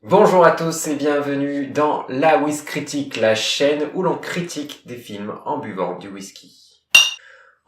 Bonjour à tous et bienvenue dans la Whisk Critique, la chaîne où l'on critique des films en buvant du whisky.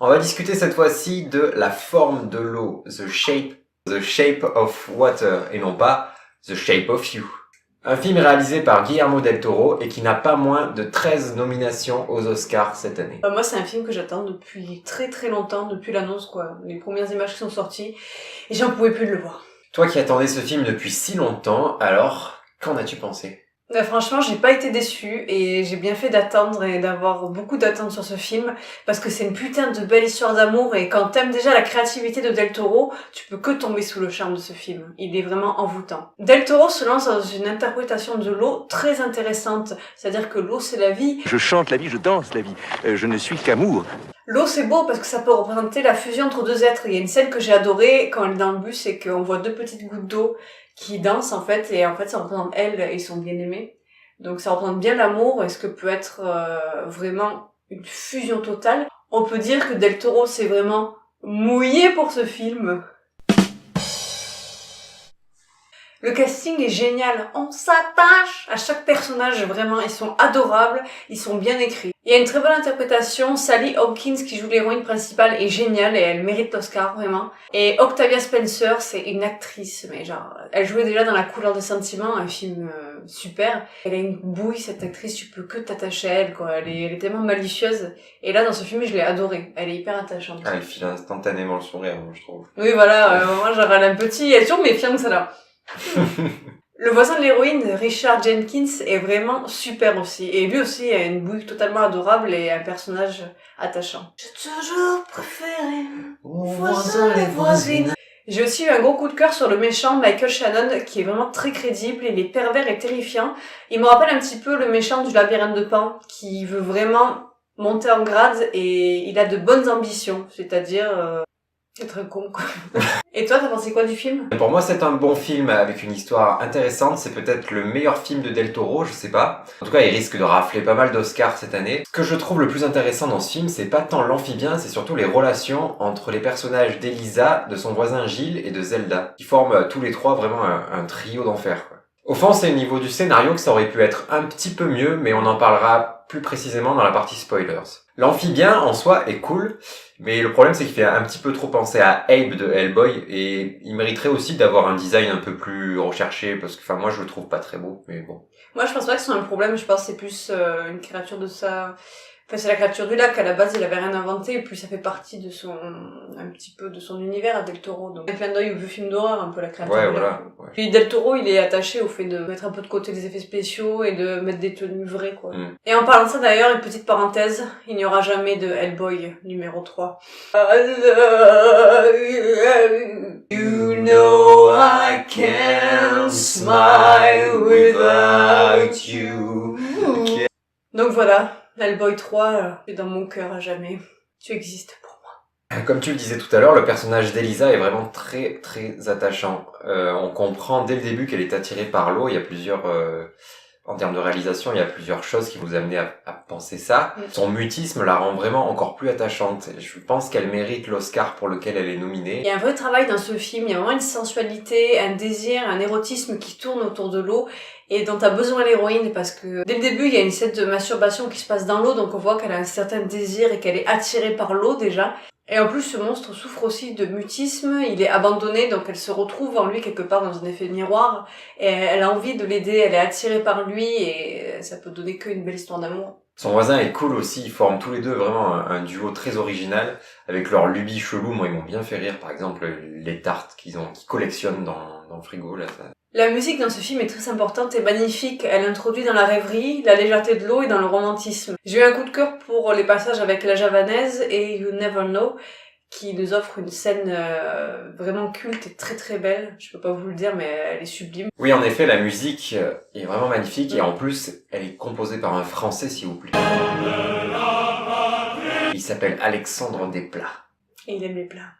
On va discuter cette fois-ci de La forme de l'eau, The Shape of Water, et non pas The Shape of You. Un film réalisé par Guillermo del Toro et qui n'a pas moins de 13 nominations aux Oscars cette année. Moi, c'est un film que j'attends depuis très très longtemps, depuis l'annonce, quoi. Les premières images qui sont sorties, et j'en pouvais plus de le voir. Toi qui attendais ce film depuis si longtemps, alors, qu'en as-tu pensé ? Franchement, j'ai pas été déçue, et j'ai bien fait d'attendre et d'avoir beaucoup d'attentes sur ce film, parce que c'est une putain de belle histoire d'amour, et quand t'aimes déjà la créativité de Del Toro, tu peux que tomber sous le charme de ce film. Il est vraiment envoûtant. Del Toro se lance dans une interprétation de l'eau très intéressante, c'est-à-dire que l'eau c'est la vie. Je chante la vie, je danse la vie, je ne suis qu'amour. L'eau c'est beau parce que ça peut représenter la fusion entre deux êtres. Il y a une scène que j'ai adorée quand elle est dans le bus, c'est qu'on voit deux petites gouttes d'eau qui dansent en fait, et en fait ça représente elle et son bien-aimé. Donc ça représente bien l'amour et ce que peut être vraiment une fusion totale. On peut dire que Del Toro s'est vraiment mouillé pour ce film. Le casting est génial, on s'attache à chaque personnage, vraiment, ils sont adorables, ils sont bien écrits. Il y a une très bonne interprétation, Sally Hawkins qui joue l'héroïne principale est géniale et elle mérite l'Oscar, vraiment. Et Octavia Spencer, c'est une actrice, mais genre, elle jouait déjà dans La couleur des sentiments, un film super. Elle a une bouille, cette actrice, tu peux que t'attacher à elle, quoi. Elle est tellement malicieuse. Et là, dans ce film, je l'ai adorée, elle est hyper attachante. Elle file instantanément le sourire, moi, je trouve. Oui, voilà, moi j'aurais un petit, elle est toujours méfiante, celle-là. Le voisin de l'héroïne, Richard Jenkins, est vraiment super aussi. Et lui aussi a une bouille totalement adorable et un personnage attachant. J'ai toujours préféré voisin et voisine. J'ai aussi eu un gros coup de cœur sur le méchant Michael Shannon, qui est vraiment très crédible, il est pervers et terrifiant. Il me rappelle un petit peu le méchant du Labyrinthe de Pan, qui veut vraiment monter en grade et il a de bonnes ambitions, c'est-à-dire être con, quoi. Et toi, t'as pensé quoi du film ? Pour moi, c'est un bon film avec une histoire intéressante. C'est peut-être le meilleur film de Del Toro, je sais pas. En tout cas, il risque de rafler pas mal d'Oscars cette année. Ce que je trouve le plus intéressant dans ce film, c'est pas tant l'amphibien, c'est surtout les relations entre les personnages d'Elisa, de son voisin Gilles et de Zelda, qui forment tous les trois vraiment un trio d'enfer, quoi. Au fond, c'est au niveau du scénario que ça aurait pu être un petit peu mieux, mais on en parlera plus précisément dans la partie spoilers. L'amphibien, en soi, est cool, mais le problème, c'est qu'il fait un petit peu trop penser à Abe de Hellboy, et il mériterait aussi d'avoir un design un peu plus recherché, parce que, enfin, moi, je le trouve pas très beau, mais bon. Moi, je pense pas que ce soit un problème, je pense que c'est plus une créature de ça. Enfin, c'est la créature du lac, à la base, il avait rien inventé, et puis ça fait partie de un petit peu de son univers à Del Toro. Donc, un clin d'œil au vieux film d'horreur, un peu la créature du lac. Ouais. Puis Del Toro, il est attaché au fait de mettre un peu de côté les effets spéciaux et de mettre des tenues vraies, quoi. Et en parlant de ça, d'ailleurs, une petite parenthèse, il n'y aura jamais de Hellboy numéro 3. You know I can't smile without you. Donc voilà, Hellboy 3, c'est dans mon cœur à jamais. Tu existes pour moi. Comme tu le disais tout à l'heure, le personnage d'Elisa est vraiment très très attachant. On comprend dès le début qu'elle est attirée par l'eau. Il y a plusieurs, en termes de réalisation, il y a plusieurs choses qui vous amenaient à penser ça. Son mutisme la rend vraiment encore plus attachante. Je pense qu'elle mérite l'Oscar pour lequel elle est nominée. Il y a un vrai travail dans ce film. Il y a vraiment une sensualité, un désir, un érotisme qui tourne autour de l'eau et dont a besoin l'héroïne, parce que dès le début, il y a une scène de masturbation qui se passe dans l'eau, donc on voit qu'elle a un certain désir et qu'elle est attirée par l'eau déjà. Et en plus, ce monstre souffre aussi de mutisme, il est abandonné, donc elle se retrouve en lui quelque part dans un effet miroir, et elle a envie de l'aider, elle est attirée par lui, et ça peut donner qu'une belle histoire d'amour. Son voisin est cool aussi, ils forment tous les deux vraiment un duo très original, avec leurs lubies cheloues. Moi, ils m'ont bien fait rire, par exemple, les tartes qu'ils collectionnent dans le frigo, là, ça. La musique dans ce film est très importante et magnifique. Elle introduit dans la rêverie, la légèreté de l'eau et dans le romantisme. J'ai eu un coup de cœur pour les passages avec la javanaise et You Never Know, qui nous offre une scène vraiment culte et très très belle. Je peux pas vous le dire, mais elle est sublime. Oui, en effet, la musique est vraiment magnifique et en plus, elle est composée par un Français, s'il vous plaît. Il s'appelle Alexandre Desplat. Et il aime les plats.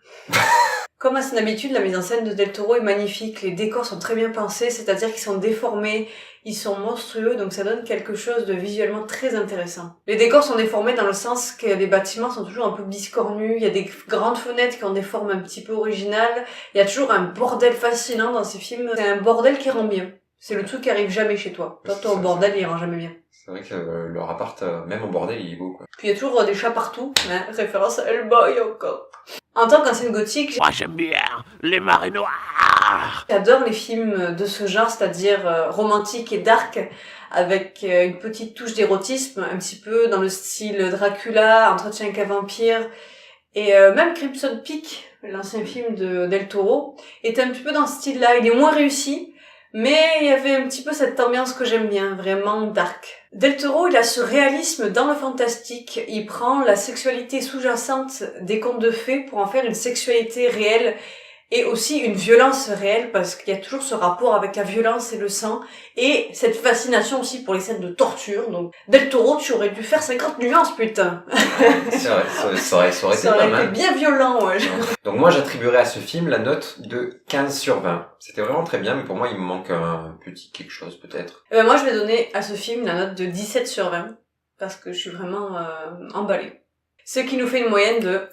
Comme à son habitude, la mise en scène de Del Toro est magnifique, les décors sont très bien pensés, c'est-à-dire qu'ils sont déformés, ils sont monstrueux, donc ça donne quelque chose de visuellement très intéressant. Les décors sont déformés dans le sens que les bâtiments sont toujours un peu biscornus, il y a des grandes fenêtres qui ont des formes un petit peu originales, il y a toujours un bordel fascinant dans ces films, c'est un bordel qui rend bien. C'est le truc qui arrive jamais chez toi. Toi, C'est au ça, bordel, il rend jamais bien. C'est vrai que leur appart, même au bordel, il est beau, quoi. Puis il y a toujours des chats partout, hein, référence à Hellboy encore. En tant qu'ancienne gothique, Moi j'aime bien les marées noires. j'adore les films de ce genre, c'est-à-dire romantiques et dark, avec une petite touche d'érotisme, un petit peu dans le style Dracula, Entretien avec un vampire, et même Crimson Peak, l'ancien film de Del Toro, est un petit peu dans ce style-là. Il est moins réussi, mais il y avait un petit peu cette ambiance que j'aime bien, vraiment dark. Del Toro, il a ce réalisme dans le fantastique. Il prend la sexualité sous-jacente des contes de fées pour en faire une sexualité réelle et aussi une violence réelle, parce qu'il y a toujours ce rapport avec la violence et le sang, et cette fascination aussi pour les scènes de torture. Donc, Del Toro, tu aurais dû faire 50 nuances, putain. C'est vrai, ça aurait été Ça pas aurait mal. été bien violent, ouais. Donc moi, j'attribuerais à ce film la note de 15 sur 20. C'était vraiment très bien, mais pour moi, il me manque un petit quelque chose, peut-être. Moi, je vais donner à ce film la note de 17 sur 20, parce que je suis vraiment emballée. Ce qui nous fait une moyenne de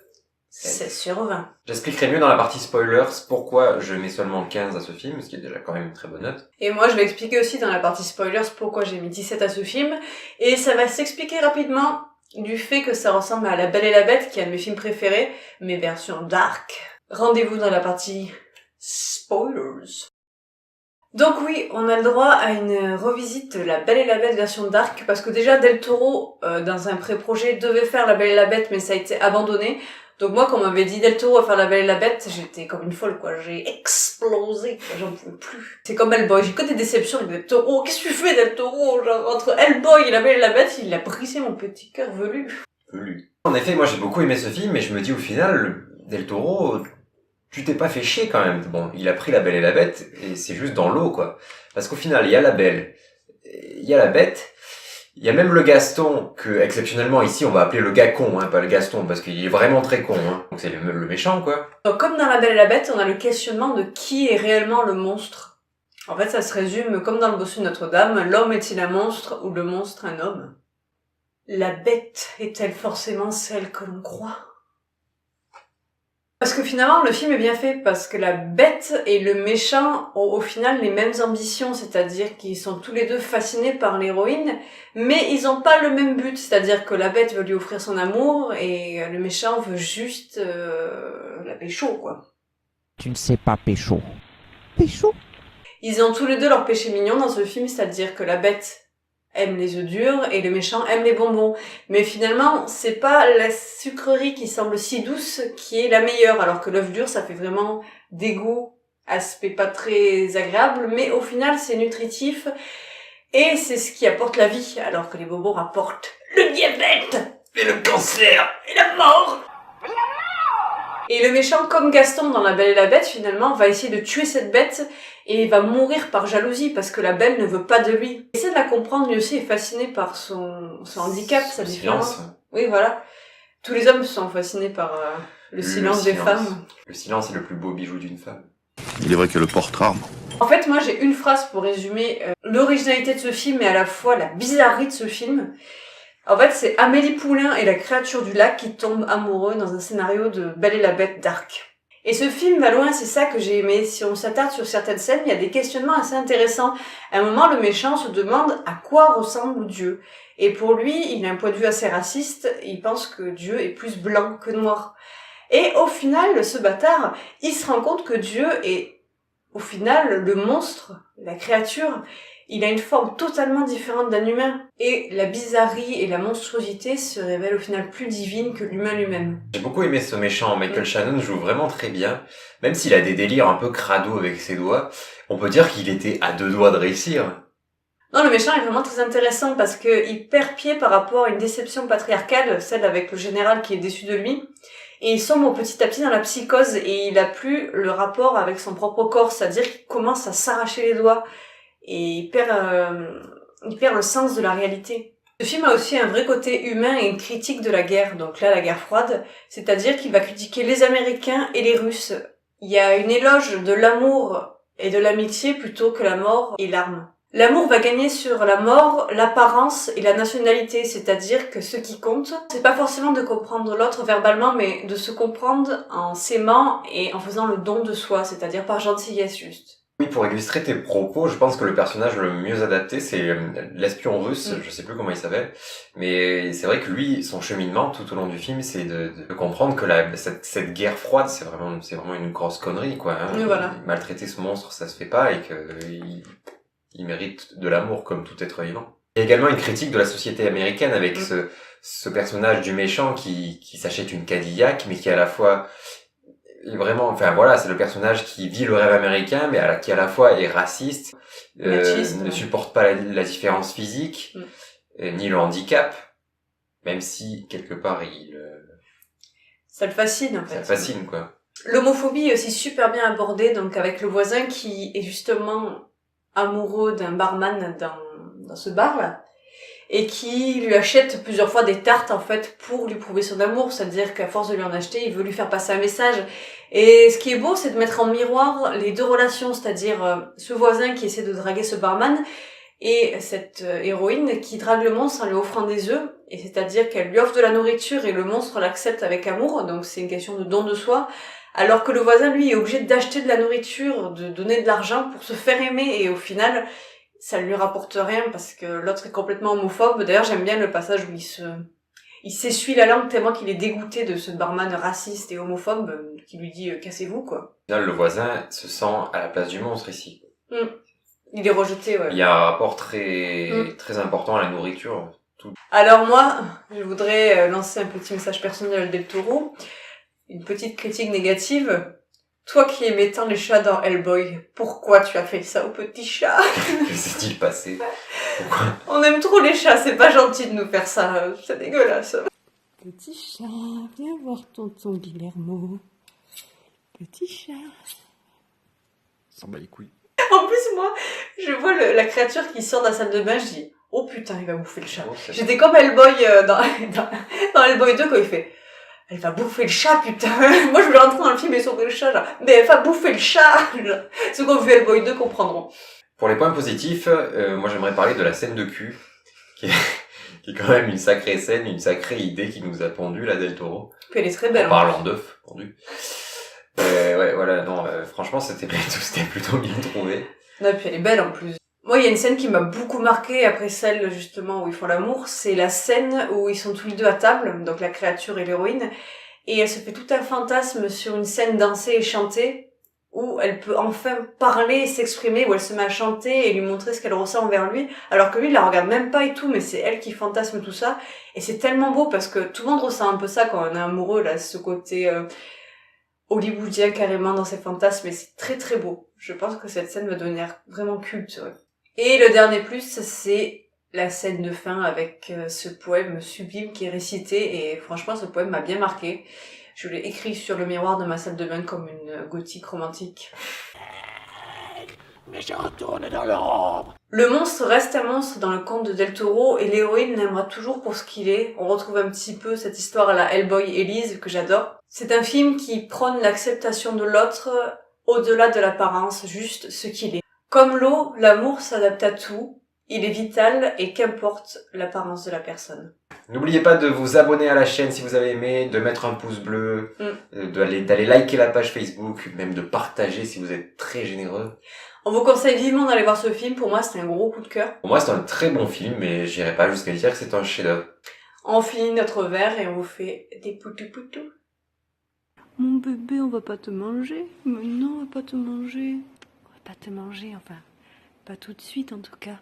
16 sur 20. J'expliquerai mieux dans la partie spoilers pourquoi je mets seulement 15 à ce film, ce qui est déjà quand même une très bonne note. Et moi, je vais expliquer aussi dans la partie spoilers pourquoi j'ai mis 17 à ce film, et ça va s'expliquer rapidement du fait que ça ressemble à La Belle et la Bête, qui est un de mes films préférés, mais version dark. Rendez-vous dans la partie spoilers. Donc oui, on a le droit à une revisite de La Belle et la Bête version dark, parce que déjà Del Toro, dans un pré-projet, devait faire La Belle et la Bête, mais ça a été abandonné. Donc moi, quand on m'avait dit Del Toro à faire La Belle et la Bête, j'étais comme une folle, quoi. J'ai explosé, quoi. J'en pouvais plus. C'est comme Hellboy, j'ai que des déceptions avec Del Toro. Qu'est-ce que tu fais, Del Toro? Genre, entre Hellboy et La Belle et la Bête, il a brisé mon petit cœur velu. En effet, moi j'ai beaucoup aimé ce film, mais je me dis au final, Del Toro, tu t'es pas fait chier quand même. Bon, il a pris La Belle et la Bête, et c'est juste dans l'eau, quoi. Parce qu'au final, il y a la Belle, il y a la Bête, il y a même le Gaston, que exceptionnellement ici on va appeler le gars con, hein, pas le Gaston, parce qu'il est vraiment très con, hein. Donc c'est le méchant, quoi. Donc comme dans La Belle et la Bête, on a le questionnement de qui est réellement le monstre. En fait, ça se résume comme dans le bossu de Notre-Dame, l'homme est-il un monstre ou le monstre un homme? La bête est-elle forcément celle que l'on croit? Parce que finalement, le film est bien fait, parce que la bête et le méchant ont au final les mêmes ambitions, c'est-à-dire qu'ils sont tous les deux fascinés par l'héroïne, mais ils ont pas le même but, c'est-à-dire que la bête veut lui offrir son amour, et le méchant veut juste la pécho, quoi. Tu ne sais pas pécho. Pécho? Ils ont tous les deux leur péché mignon dans ce film, c'est-à-dire que la bête aime les œufs durs et le méchant aime les bonbons. Mais finalement, c'est pas la sucrerie qui semble si douce qui est la meilleure, alors que l'œuf dur, ça fait vraiment dégoût, aspect pas très agréable, mais au final, c'est nutritif et c'est ce qui apporte la vie, alors que les bonbons rapportent le diabète Et le cancer! et la mort. Et le méchant, comme Gaston dans La Belle et la Bête, finalement, va essayer de tuer cette bête et va mourir par jalousie parce que la belle ne veut pas de lui. Il essaie de la comprendre, lui aussi est fasciné par son handicap, sa différence. Oui, voilà. Tous les hommes sont fascinés par le silence des femmes. Le silence est le plus beau bijou d'une femme. Il est vrai que le porte-arme. En fait, moi, j'ai une phrase pour résumer l'originalité de ce film et à la fois la bizarrerie de ce film. En fait, c'est Amélie Poulain et la créature du lac qui tombent amoureux dans un scénario de Belle et la Bête dark. Et ce film va loin, c'est ça que j'ai aimé. Si on s'attarde sur certaines scènes, il y a des questionnements assez intéressants. À un moment, le méchant se demande à quoi ressemble Dieu. Et pour lui, il a un point de vue assez raciste. Il pense que Dieu est plus blanc que noir. Et au final, ce bâtard, il se rend compte que Dieu est, au final, le monstre, la créature. Il a une forme totalement différente d'un humain. Et la bizarrerie et la monstruosité se révèlent au final plus divines que l'humain lui-même. J'ai beaucoup aimé ce méchant. Michael Shannon joue vraiment très bien. Même s'il a des délires un peu crado avec ses doigts, on peut dire qu'il était à 2 doigts de réussir. Non, le méchant est vraiment très intéressant parce que il perd pied par rapport à une déception patriarcale, celle avec le général qui est déçu de lui. Et il sombre petit à petit dans la psychose et il a plus le rapport avec son propre corps, c'est-à-dire qu'il commence à s'arracher les doigts. Et il perd le sens de la réalité. Ce film a aussi un vrai côté humain et une critique de la guerre, donc là la guerre froide, c'est-à-dire qu'il va critiquer les Américains et les Russes. Il y a une éloge de l'amour et de l'amitié plutôt que la mort et l'arme. L'amour va gagner sur la mort, l'apparence et la nationalité, c'est-à-dire que ce qui compte, c'est pas forcément de comprendre l'autre verbalement, mais de se comprendre en s'aimant et en faisant le don de soi, c'est-à-dire par gentillesse juste. Oui, pour illustrer tes propos, je pense que le personnage le mieux adapté, c'est l'espion russe, je sais plus comment il s'appelle, mais c'est vrai que lui, son cheminement tout au long du film, c'est de comprendre que cette guerre froide, c'est vraiment une grosse connerie, quoi. Hein. Oui, voilà. Maltraiter ce monstre, ça se fait pas, et que il mérite de l'amour comme tout être vivant. Il y a également une critique de la société américaine avec ce personnage du méchant qui s'achète une Cadillac, mais qui à la fois vraiment, enfin voilà, c'est le personnage qui vit le rêve américain, mais qui à la fois est raciste, Machiste, ne ouais. supporte pas la différence physique, ni le handicap, même si quelque part Ça le fascine, en fait. ça le fascine, quoi. L'homophobie est aussi super bien abordée, donc avec le voisin qui est justement amoureux d'un barman dans ce bar-là, et qui lui achète plusieurs fois des tartes, en fait, pour lui prouver son amour, c'est-à-dire qu'à force de lui en acheter, il veut lui faire passer un message. Et ce qui est beau, c'est de mettre en miroir les deux relations, c'est-à-dire ce voisin qui essaie de draguer ce barman, et cette héroïne qui drague le monstre en lui offrant des œufs, et c'est-à-dire qu'elle lui offre de la nourriture et le monstre l'accepte avec amour, donc c'est une question de don de soi, alors que le voisin, lui, est obligé d'acheter de la nourriture, de donner de l'argent pour se faire aimer, et au final, ça lui rapporte rien parce que l'autre est complètement homophobe. D'ailleurs, j'aime bien le passage où il s'essuie la langue tellement qu'il est dégoûté de ce barman raciste et homophobe qui lui dit cassez-vous, quoi. Au final, le voisin se sent à la place du monstre ici. Il est rejeté, ouais. Il y a un rapport très important à la nourriture. Alors moi, je voudrais lancer un petit message personnel à Del Toro, une petite critique négative. Toi qui aimais tant les chats dans Hellboy, pourquoi tu as fait ça au petit chat? Que s'est-il passé? Pourquoi? On aime trop les chats, c'est pas gentil de nous faire ça, c'est dégueulasse. Petit chat, viens voir tonton Guillermo. Petit chat. S'en bat les couilles. En plus, moi, je vois la créature qui sort de la salle de bain, je dis « Oh putain, il va bouffer le chat Oh, ». J'étais comme Hellboy dans Hellboy 2 quand il fait « Elle va bouffer le chat, putain !» Moi, je voulais rentrer dans le film et sauver le chat, genre « Mais elle va bouffer le chat !» Ceux qui ont vu Hellboy 2 comprendront. Pour les points positifs, moi j'aimerais parler de la scène de cul, qui est quand même une sacrée scène, une sacrée idée qui nous a pondu, la Del Toro. Puis elle est très belle. En parlant d'œuf, pondu. Ouais, voilà, non, franchement, c'était plutôt bien trouvé. Non, puis elle est belle en plus. Moi, il y a une scène qui m'a beaucoup marquée après celle, justement, où ils font l'amour. C'est la scène où ils sont tous les deux à table, donc la créature et l'héroïne. Et elle se fait tout un fantasme sur une scène dansée et chantée, où elle peut enfin parler et s'exprimer, où elle se met à chanter et lui montrer ce qu'elle ressent envers lui, alors que lui, il la regarde même pas et tout, mais c'est elle qui fantasme tout ça. Et c'est tellement beau parce que tout le monde ressent un peu ça quand on est amoureux, là, ce côté hollywoodien carrément dans ses fantasmes, et c'est très très beau. Je pense que cette scène va devenir vraiment culte. Ouais. Et le dernier plus, c'est la scène de fin avec ce poème sublime qui est récité, et franchement ce poème m'a bien marqué. Je l'ai écrit sur le miroir de ma salle de bain comme une gothique romantique. Mais je retourne dans l'ombre. Le monstre reste un monstre dans le conte de Del Toro, et l'héroïne l'aimera toujours pour ce qu'il est. On retrouve un petit peu cette histoire à la Hellboy Elise que j'adore. C'est un film qui prône l'acceptation de l'autre au-delà de l'apparence, juste ce qu'il est. Comme l'eau, l'amour s'adapte à tout, il est vital et qu'importe l'apparence de la personne. N'oubliez pas de vous abonner à la chaîne si vous avez aimé, de mettre un pouce bleu, d'aller liker la page Facebook, même de partager si vous êtes très généreux. On vous conseille vivement d'aller voir ce film, pour moi c'est un gros coup de cœur. Pour moi c'est un très bon film, mais j'irai pas jusqu'à dire que c'est un chef-d'œuvre. On finit notre verre et on vous fait des poutou-poutou. Mon bébé, on va pas te manger. Mais non, on va pas te manger. On va pas te manger, enfin. Pas tout de suite en tout cas.